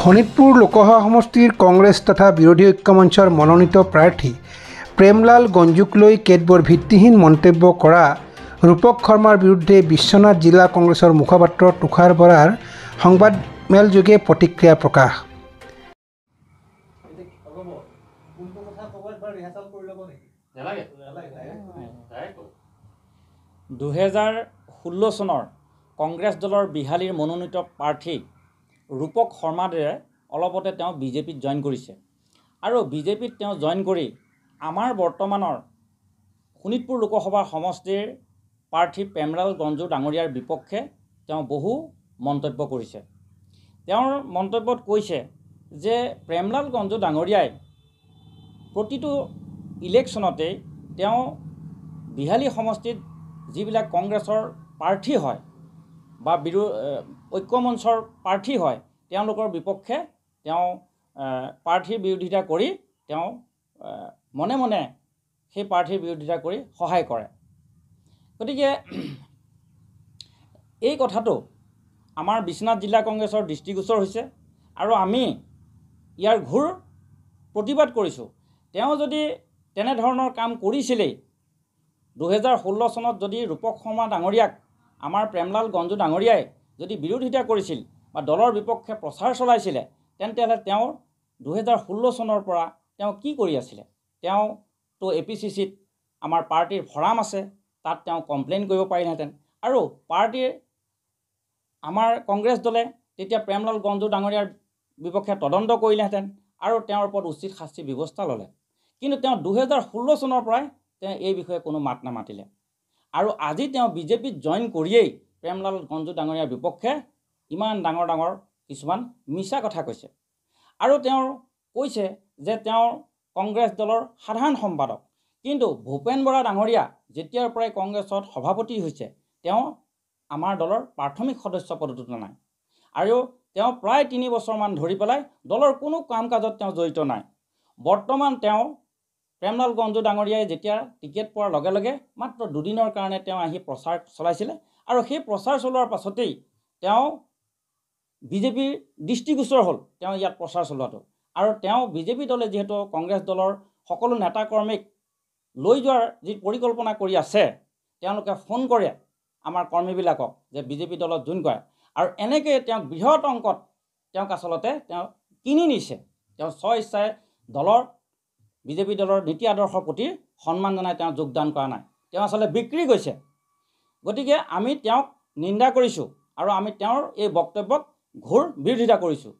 শোণিতপুৰ লোকসভা সমষ্টিৰ কংগ্ৰেছ তথা বিৰোধী ঐক্যমঞ্চৰ মনোনীত প্ৰাৰ্থী প্ৰেমলাল গঞ্জুক লৈ কেতবোৰ ভিত্তিহীন মন্তব্য কৰা ৰূপক শৰ্মাৰ বিৰুদ্ধে বিশ্বনাথ জিলা কংগ্ৰেছৰ মুখপাত্ৰ তুষাৰ বৰাৰ সংবাদমেলযোগে প্ৰতিক্ৰিয়া প্ৰকাশ। 2016 চনৰ কংগ্ৰেছ দলৰ বিহালীৰ মনোনীত প্ৰাৰ্থী ৰূপক শৰ্মাদেৱে অলপতে তেওঁ বিজেপিত জইন কৰিছে আৰু বিজেপিত তেওঁ জইন কৰি আমাৰ বৰ্তমানৰ শোণিতপুৰ লোকসভা সমষ্টিৰ প্ৰাৰ্থী প্ৰেমলাল গঞ্জু ডাঙৰীয়াৰ বিপক্ষে তেওঁ বহু মন্তব্য কৰিছে। তেওঁৰ মন্তব্যত কৈছে যে প্ৰেমলাল গঞ্জু ডাঙৰীয়াই প্ৰতিটো ইলেকশ্যনতে তেওঁ বিহালী সমষ্টিত যিবিলাক কংগ্ৰেছৰ প্ৰাৰ্থী হয় বা ঐক্যমঞ্চৰ প্ৰাৰ্থী হয় তেওঁলোকৰ বিপক্ষে তেওঁ প্ৰাৰ্থীৰ বিৰোধিতা কৰি তেওঁ মনে মনে সেই প্ৰাৰ্থীৰ বিৰোধিতা কৰি সহায় কৰে। গতিকে এই কথাটো আমাৰ বিশ্বনাথ জিলা কংগ্ৰেছৰ দৃষ্টিগোচৰ হৈছে আৰু আমি ইয়াৰ ঘোৰ প্ৰতিবাদ কৰিছোঁ। তেওঁ যদি তেনেধৰণৰ কাম কৰিছিলেই 2016 চনত যদি ৰূপক শৰ্মা ডাঙৰীয়াক আমাৰ প্ৰেমলাল গঞ্জু ডাঙৰীয়াই যদি বিৰোধিতা কৰিছিল বা দলৰ বিপক্ষে প্ৰচাৰ চলাইছিলে তেন্তেহ'লে তেওঁ 2016 চনৰ পৰা তেওঁ কি কৰি আছিলে? তেওঁতো APCCত আমাৰ পাৰ্টিৰ ফৰাম আছে, তাত তেওঁ কমপ্লেইন কৰিব পাৰিলেহেঁতেন আৰু পাৰ্টিৰ আমাৰ কংগ্ৰেছ দলে তেতিয়া প্ৰেমলাল গঞ্জু ডাঙৰীয়াৰ বিপক্ষে তদন্ত কৰিলেহেঁতেন আৰু তেওঁৰ ওপৰত উচিত শাস্তি ব্যৱস্থা ল'লে। কিন্তু তেওঁ 2016 চনৰ পৰাই তেওঁ এই বিষয়ে কোনো মাত নামাতিলে আৰু আজি তেওঁ বিজেপিত জইন কৰিয়েই প্ৰেমলাল গঞ্জু ডাঙৰীয়াৰ বিপক্ষে ইমান ডাঙৰ ডাঙৰ কিছুমান মিছা কথা কৈছে আৰু তেওঁ কৈছে যে তেওঁ কংগ্ৰেছ দলৰ সাধাৰণ সম্পাদক। কিন্তু ভূপেন বৰা ডাঙৰীয়া যেতিয়াৰ পৰাই কংগ্ৰেছত সভাপতি হৈছে তেওঁ আমাৰ দলৰ প্ৰাথমিক সদস্য পদতো নাই আৰু তেওঁ প্ৰায় 3 বছৰমান ধৰি পেলাই দলৰ কোনো কাম কাজত তেওঁ জড়িত নাই। বৰ্তমান তেওঁ প্ৰেমলাল গঞ্জু ডাঙৰীয়াই যেতিয়া টিকেট পোৱাৰ লগে লগে মাত্ৰ 2 দিনৰ কাৰণে তেওঁ আহি প্ৰচাৰ চলাইছিলে আৰু সেই প্ৰচাৰ চলোৱাৰ পাছতেই তেওঁ বিজেপিৰ দৃষ্টিগোচৰ হ'ল তেওঁ ইয়াত প্ৰচাৰ চলোৱাটো আৰু তেওঁ বিজেপি দলে যিহেতু কংগ্ৰেছ দলৰ সকলো নেতা কৰ্মীক লৈ যোৱাৰ যি পৰিকল্পনা কৰি আছে তেওঁলোকে ফোন কৰে আমাৰ কৰ্মীবিলাকক যে বিজেপি দলত জইন কৰে আৰু এনেকৈ তেওঁ বৃহৎ অংকত তেওঁক আচলতে তেওঁ কিনি নিছে। তেওঁ স্ব ইচ্ছাৰে দলৰ বিজেপি দলৰ নীতি আদৰ্শৰ প্ৰতি সন্মান জনাই তেওঁ যোগদান কৰা নাই, তেওঁ আচলতে বিক্ৰী গৈছে। গতিকে আমি তেওঁক নিন্দা কৰিছোঁ আৰু আমি তেওঁৰ এই বক্তব্যক ঘোৰ বিৰোধিতা কৰিছোঁ।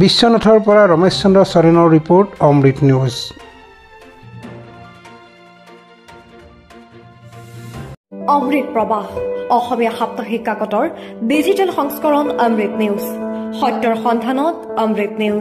বিশ্বনাথৰ পৰা ৰমেশ চন্দ্ৰ চৰেণৰ ৰিপৰ্ট, অমৃত নিউজ। অমৃত প্ৰবাহ অসমীয়া সাপ্তাহিক কাকতৰ ডিজিটেল সংস্কৰণ অমৃত নিউজ, সত্যৰ সন্ধানত অমৃত নিউজ।